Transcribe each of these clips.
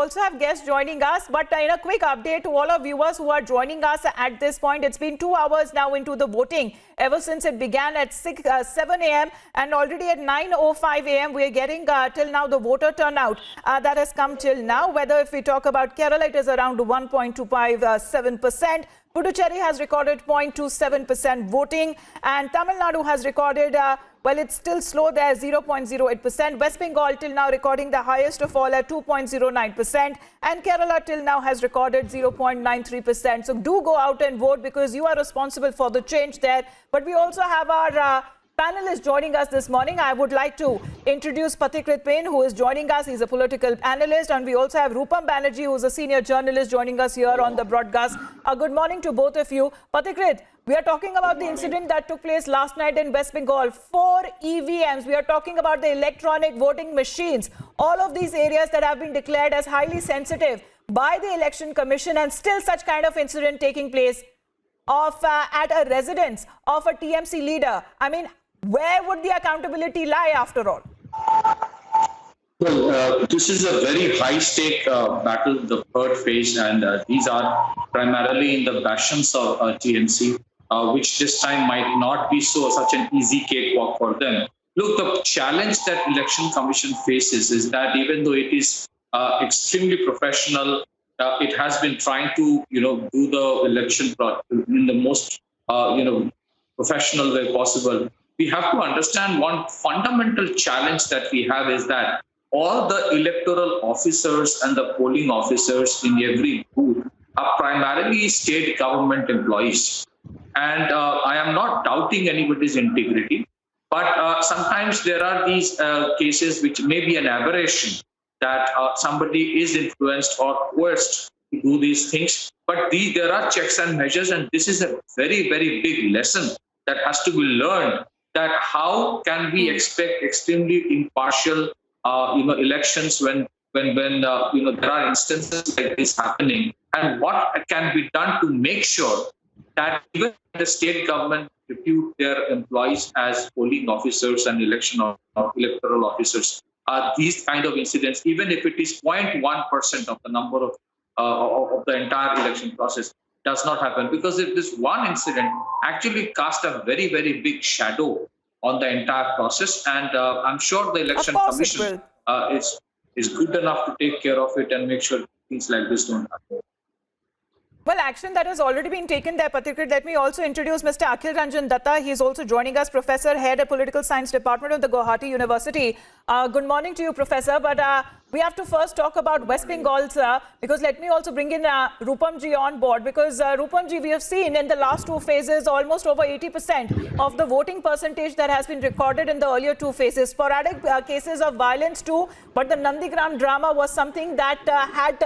also have guests joining us, but in a quick update to all our viewers who are joining us at this point, it's been 2 hours now into the voting ever since it began at 7 a.m. and already at 9:05 a.m. we are getting till now the voter turnout that has come till now. Whether if we talk about Kerala, it is around 1.257%. Puducherry has recorded 0.27% voting, and Tamil Nadu has recorded, well, it's still slow there, 0.08%. West Bengal till now recording the highest of all at 2.09%, and Kerala till now has recorded 0.93%. So do go out and vote because you are responsible for the change there. But we also have our panelists joining us this morning. I would like to introduce Pathikrit Pain, who is joining us. He's a political analyst. And we also have Rupam Banerjee, who is a senior journalist, joining us here on the broadcast. Good morning to both of you. Pathikrit, we are talking about the incident that took place last night in West Bengal. 4 EVMs. We are talking about the electronic voting machines. All of these areas that have been declared as highly sensitive by the Election Commission, and still such kind of incident taking place at a residence of a TMC leader. I mean, where would the accountability lie after all? Well, this is a very high-stake battle, the third phase, and these are primarily in the bastions of TMC, which this time might not be such an easy cakewalk for them. Look, the challenge that Election Commission faces is that even though it is extremely professional, it has been trying to, do the election in the most, professional way possible. We have to understand one fundamental challenge that we have is that all the electoral officers and the polling officers in every booth are primarily state government employees. And I am not doubting anybody's integrity, but sometimes there are these cases which may be an aberration, that somebody is influenced or coerced to do these things. But there are checks and measures, and this is a very, very big lesson that has to be learned, that how can we expect extremely impartial elections when there are instances like this happening, and what can be done to make sure that even the state government repute their employees as polling officers and electoral officers. These kind of incidents, even if it is 0.1% of the number of the entire election process, does not happen, because if this one incident actually cast a very, very big shadow on the entire process, and I'm sure the Election Commission is good enough to take care of it and make sure things like this don't happen. Well, action that has already been taken there, Pathikrit. Let me also introduce Mr. Akhil Ranjan Datta. He is also joining us, Professor, Head of Political Science Department of the Guwahati University. Good morning to you, Professor. But we have to first talk about West Bengal, sir, because let me also bring in Rupamji on board, because Rupamji, we have seen in the last 2 phases almost over 80% of the voting percentage that has been recorded in the earlier 2 phases. Sporadic cases of violence too, but the Nandigram drama was something that had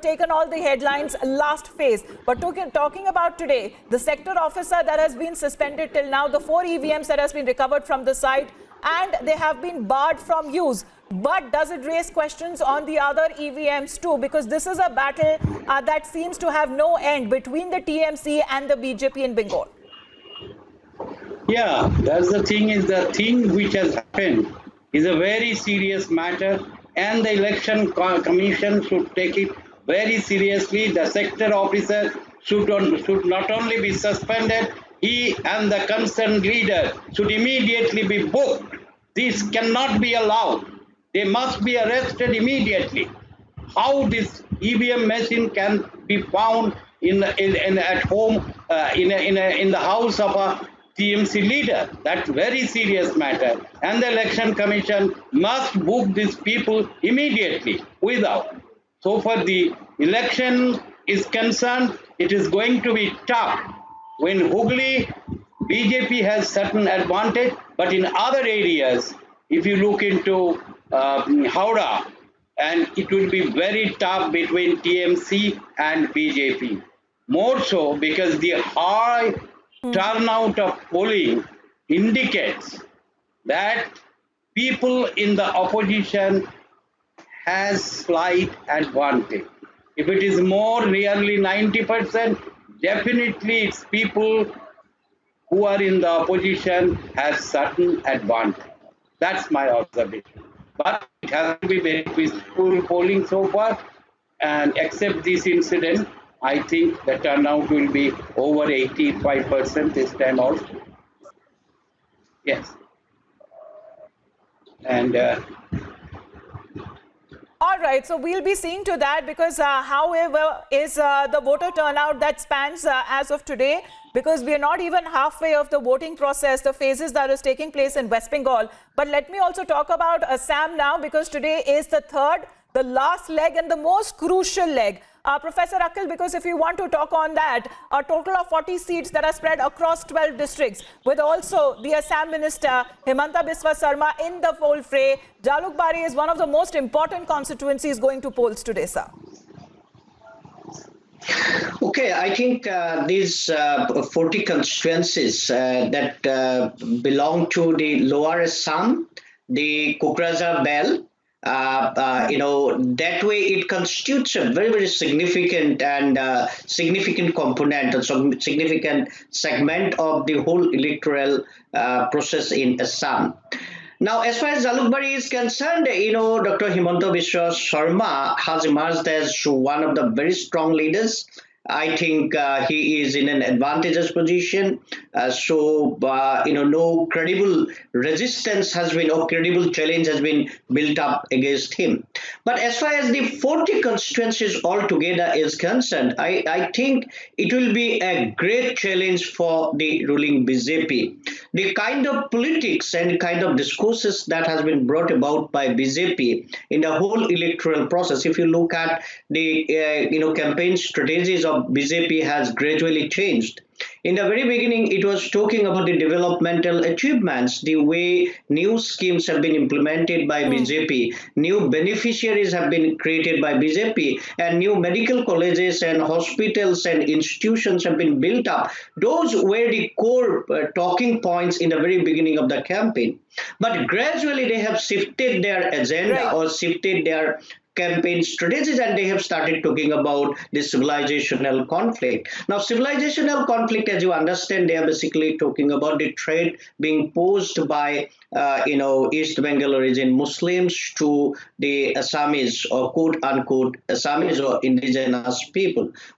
taken all the headlines last phase. But talking about today, the sector officer that has been suspended till now, the 4 EVMs that has been recovered from the site, and they have been barred from use. But does it raise questions on the other EVMs too? Because this is a battle that seems to have no end between the TMC and the BJP in Bengal. Yeah, that's the thing, is the thing which has happened is a very serious matter, and the Election Commission should take it very seriously. The sector officer should not only be suspended, he and the concerned leader should immediately be booked. This cannot be allowed. They must be arrested immediately. How this EVM machine can be found at home in the house of a TMC leader? That's very serious matter, and the Election Commission must book these people immediately without. So for the election is concerned, it is going to be tough. When Hooghly, BJP has certain advantage, but in other areas, if you look into Howrah, and it will be very tough between TMC and BJP. More so because the high turnout of polling indicates that people in the opposition has slight advantage. If it is more, nearly 90%, definitely it's people who are in the opposition have certain advantage. That's my observation. But it has to be very peaceful polling so far. And except this incident, I think the turnout will be over 85% this time also. Yes. And All right, so we'll be seeing to that because however is the voter turnout that spans as of today, because we are not even halfway of the voting process, the phases that is taking place in West Bengal. But let me also talk about Assam now, because today is the third, the last leg and the most crucial leg. Professor Akhil, because if you want to talk on that, a total of 40 seats that are spread across 12 districts, with also the Assam Minister Himanta Biswa Sarma in the poll fray. Jalukbari is one of the most important constituencies going to polls today, sir. Okay, I think these 40 constituencies that belong to the Lower Assam, the Kokrajhar Belt, that way it constitutes a very, very significant and significant component, a significant segment of the whole electoral process in Assam. Now, as far as Jalukbari is concerned, Dr. Himanta Biswa Sarma has emerged as one of the very strong leaders. I think he is in an advantageous position. No credible resistance has been, or credible challenge has been built up against him. But as far as the 40 constituencies altogether is concerned, I think it will be a great challenge for the ruling BJP. The kind of politics and kind of discourses that has been brought about by BJP in the whole electoral process, if you look at the campaign strategies of BJP has gradually changed. In the very beginning, it was talking about the developmental achievements, the way new schemes have been implemented by BJP, new beneficiaries have been created by BJP, and new medical colleges and hospitals and institutions have been built up. Those were the core talking points in the very beginning of the campaign. But gradually, they have shifted their agenda or shifted their campaign strategies, and they have started talking about the civilizational conflict. Now, civilizational conflict, as you understand, they are basically talking about the threat being posed by East Bengal origin Muslims to the Assamese, or quote unquote Assamese or indigenous people.